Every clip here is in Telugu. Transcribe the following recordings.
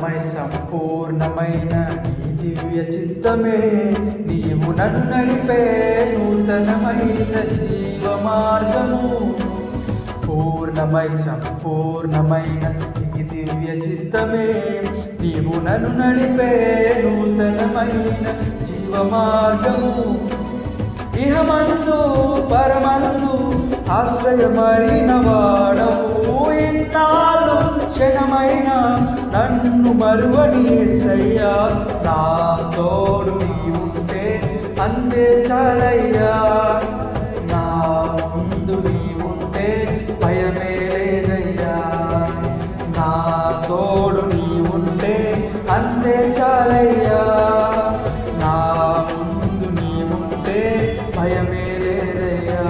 పూర్ణమై సంపూర్ణమైన నీ దివ్య చిత్తమే నీవు నన్ను నడిపే నూతనమైన జీవ మార్గము. పూర్ణమై సంపూర్ణమైన నీ దివ్య చిత్తమే నీవు నన్ను నడిపే నూతనమైన జీవ మార్గము. ఇహమందు పరమందు ఆశ్రయమైన వాడవు, ఇన్నాళ్ళు క్షణమైన నన్ను మరువని యేసయ్యా. నా తోడు నీవుంటే అంతే చాలయ్యా, నా ముందు నీవుంటే భయమే లేదయ్యా. నా తోడు నీవుంటే అంతే చాలయ్యా, నా ముందు నీవుంటే భయమే లేదయ్యా.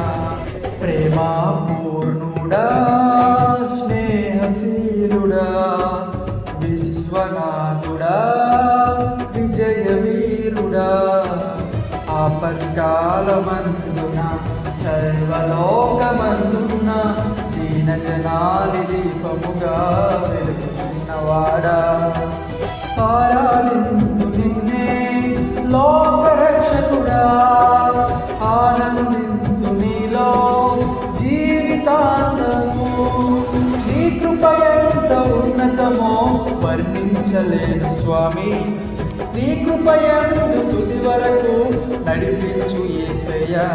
ప్రేమా పూర్ణుడా, స్నేహశీలుడా, విశ్వనాథుడా, విజయవీరుడా, ఆపత్కాలమందున సర్వలోకమందున దీన జనాలి దీపముగా వెలుగుచున్నవాడా. ఆరాధింతు నిన్నే లోకరక్షకుడా, ఆనందింతు నీలో జీవితాంతము. నీ కృప ఎంత ఉన్నతమో వర్ణించలేను స్వామి, నీ కృప యందు తుది వరకు నడిపించు యేసయ్యా.